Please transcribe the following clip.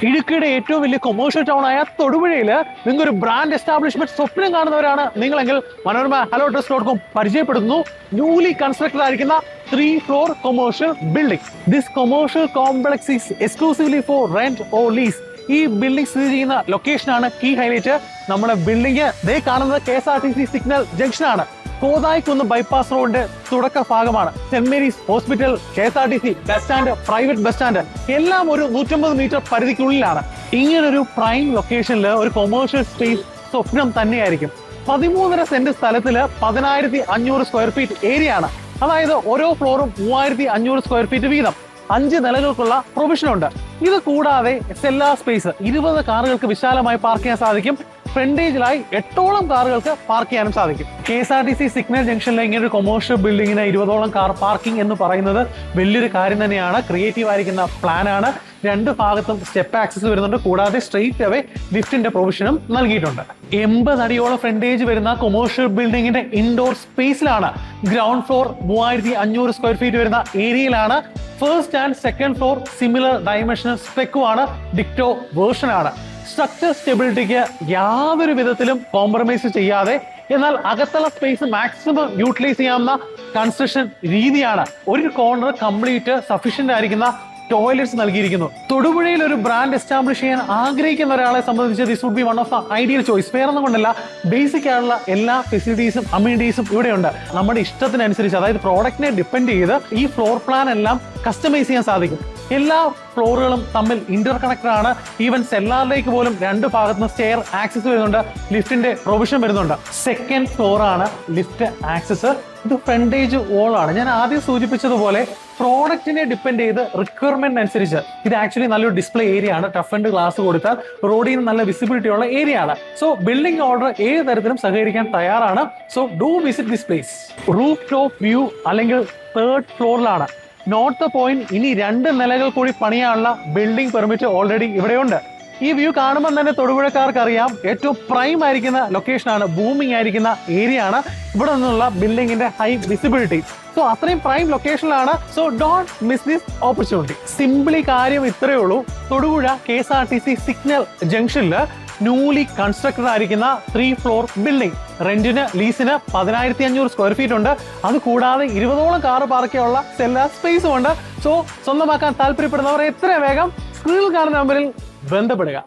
ഇടുക്കിയുടെ ഏറ്റവും വലിയ കൊമേഴ്ഷ്യൽ ടൗൺ ആയ തൊടുപുഴയിൽ നിങ്ങൾ ഒരു ബ്രാൻഡ് എസ്റ്റാബ്ലിഷ്മെന്റ് സ്വപ്നം കാണുന്നവരാണ് നിങ്ങളെങ്കിൽ മനോരമ hello.com പരിചയപ്പെടുന്നു ന്യൂലി കൺസ്ട്രക്റ്റഡ് ആയിരിക്കുന്ന 3 floor commercial building. This commercial complex is exclusively for rent or lease. ഈ ബിൽഡിംഗ് സ്ഥിതി ചെയ്യുന്ന ലൊക്കേഷൻ ആണ് കീ ഹൈലൈറ്റ്. നമ്മുടെ ബിൽഡിംഗ് ദേ കാണുന്നത് KSRTC സിഗ്നൽ ജംഗ്ഷൻ ആണ്. കോതായിക്കുന്ന് ബൈപ്പാസ് റോഡിന്റെ തുടക്ക ഭാഗമാണ്. Saint Mary's hospital, KSRTC bus stand, private bus stand എല്ലാം ഒരു 150 മീറ്റർ പരിധിക്കുള്ളിലാണ്. ഇങ്ങനൊരു പ്രൈം ലൊക്കേഷനിൽ ഒരു കൊമേഴ്ഷ്യൽ സ്പേസ് സ്വപ്നം തന്നെയായിരിക്കും. 13.5 സെന്റ് സ്ഥലത്തില് 10,500 സ്ക്വയർ ഫീറ്റ് ഏരിയ ആണ്. അതായത് ഓരോ ഫ്ലോറും 3,500 സ്ക്വയർ ഫീറ്റ് വീതം. 5 നിലകൾക്കുള്ള പ്രൊവിഷൻ ഉണ്ട്. ഇത് കൂടാതെ സെല്ലാ സ്പേസ് 20 കാറുകൾക്ക് വിശാലമായി പാർക്ക് ചെയ്യാൻ സാധിക്കും. ഫ്രണ്ടേജിലായി 8ഓളം കാറുകൾക്ക് പാർക്ക് ചെയ്യാനും സാധിക്കും. KSRTC സിഗ്നൽ ജംഗ്ഷനിലെ ഇങ്ങനെ ഒരു കൊമേഴ്ഷ്യൽ ബിൽഡിങ്ങിന് 20ഓളം കാർ പാർക്കിംഗ് എന്ന് പറയുന്നത് വലിയൊരു കാര്യം തന്നെയാണ്. ക്രിയേറ്റീവ് ആയിരിക്കുന്ന പ്ലാൻ ആണ്. 2 ഭാഗത്തും സ്റ്റെപ്പ് ആക്സസ് വരുന്നുണ്ട്. കൂടാതെ സ്ട്രെയിറ്റ് അവേ ലിഫ്റ്റിന്റെ പ്രൊവിഷനും നൽകിയിട്ടുണ്ട്. 80 അടിയോളം ഫ്രണ്ടേജ് വരുന്ന കൊമേഴ്ഷ്യൽ ബിൽഡിങ്ങിന്റെ ഇൻഡോർ സ്പേസിലാണ്. ഗ്രൗണ്ട് ഫ്ലോർ 3,500 സ്ക്വയർ ഫീറ്റ് വരുന്ന ഏരിയയിലാണ്. First and second floor similar dimensional സ്പെക്കുമാണ്. ഡിക്റ്റോ വേർഷൻ ആണ്. സ്ട്രക്ചർ സ്റ്റെബിലിറ്റിക്ക് യാതൊരു വിധത്തിലും കോംപ്രമൈസ് ചെയ്യാതെ എന്നാൽ അകത്തുള്ള സ്പേസ് മാക്സിമം യൂട്ടിലൈസ് ചെയ്യാവുന്ന കൺസ്ട്രക്ഷൻ രീതിയാണ്. ഒരു കോർണർ കംപ്ലീറ്റ് സഫീഷ്യന്റ് ആയിരിക്കുന്ന ടോയ്ലറ്റ്സ് നൽകിയിരിക്കുന്നു. തൊടുപുഴയിൽ ഒരു ബ്രാൻഡ് എസ്റ്റാബ്ലിഷ് ചെയ്യാൻ ആഗ്രഹിക്കുന്ന ഒരാളെ സംബന്ധിച്ച് this would be one of the ideal choice. വേറൊന്നും കൊണ്ടല്ല, ബേസിക് ആയിട്ടുള്ള എല്ലാ ഫെസിലിറ്റീസും അമ്യൂണിറ്റീസും ഇവിടെയുണ്ട്. നമ്മുടെ ഇഷ്ടത്തിനനുസരിച്ച് അതായത് പ്രോഡക്റ്റിനെ ഡിപ്പെൻഡ് ചെയ്ത് ഈ ഫ്ലോർ പ്ലാൻ എല്ലാം കസ്റ്റമൈസ് ചെയ്യാൻ സാധിക്കും. എല്ലാ ഫ്ലോറുകളും തമ്മിൽ ഇന്റർ കണക്റ്റഡ് ആണ്. ഈവൻ സെല്ലാറിലേക്ക് പോലും 2 ഭാഗത്തുനിന്ന് സ്റ്റെയർ ആക്സസ് വരുന്നുണ്ട്. ലിഫ്റ്റിന്റെ പ്രൊവിഷൻ വരുന്നുണ്ട്. സെക്കൻഡ് ഫ്ലോർ ആണ് ലിഫ്റ്റ് ആക്സസ്. ഇത് ഫ്രണ്ടേജ് വോൾ ആണ്. ഞാൻ ആദ്യം സൂചിപ്പിച്ചതുപോലെ പ്രോഡക്റ്റിനെ ഡിപ്പെൻഡ് ചെയ്ത് റിക്വയർമെന്റ് അനുസരിച്ച് ഇത് ആക്ച്വലി നല്ലൊരു ഡിസ്പ്ലേ ഏരിയ ആണ്. ടഫ് ആൻഡ് ഗ്ലാസ് കൊടുത്താൽ റോഡിൽ നിന്ന് നല്ല വിസിബിലിറ്റി ഉള്ള ഏരിയ ആണ്. സോ ബിൽഡിംഗ് ഓർഡർ ഏത് തരത്തിലും സഹകരിക്കാൻ തയ്യാറാണ്. So do visit this place. Roof top view അല്ലെങ്കിൽ 3rd ഫ്ലോറിലാണ്. നോട്ട് ദ പോയിന്റ്, ഇനി 2 നിലകൾ കൂടി പണിയാനുള്ള ബിൽഡിംഗ് പെർമിറ്റ് ഓൾറെഡി ഇവിടെയുണ്ട്. ഈ വ്യൂ കാണുമ്പോൾ തന്നെ തൊടുപുഴക്കാർക്ക് അറിയാം ഏറ്റവും പ്രൈം ആയിരിക്കുന്ന ലൊക്കേഷൻ ആണ്. ബൂമിംഗ് ആയിരിക്കുന്ന ഏരിയ ആണ്. ഇവിടെ നിന്നുള്ള ബിൽഡിങ്ങിന്റെ ഹൈ വിസിബിലിറ്റി. സോ അത്രയും പ്രൈം ലൊക്കേഷനിലാണ്. So don't miss this opportunity. Simply കാര്യം ഇത്രയേ ഉള്ളൂ. തൊടുപുഴ KSRTC സിഗ്നൽ ജംഗ്ഷനിൽ ന്യൂലി കൺസ്ട്രക്റ്റഡ് ആയിരിക്കുന്ന 3 ഫ്ലോർ ബിൽഡിംഗ്. റെന്റിന് ലീസിന് 10,500 സ്ക്വയർ ഫീറ്റ് ഉണ്ട്. അത് കൂടാതെ 20ഓളം കാർ പാർക്ക് ചെയ്യാനുള്ള സെല്ലാ സ്പേസും ഉണ്ട്. സോ സ്വന്തമാക്കാൻ താല്പര്യപ്പെടുന്നവർ എത്രയും വേഗം സ്ക്രീനിൽ കാണുന്ന നമ്പറിൽ ബന്ധപ്പെടുക.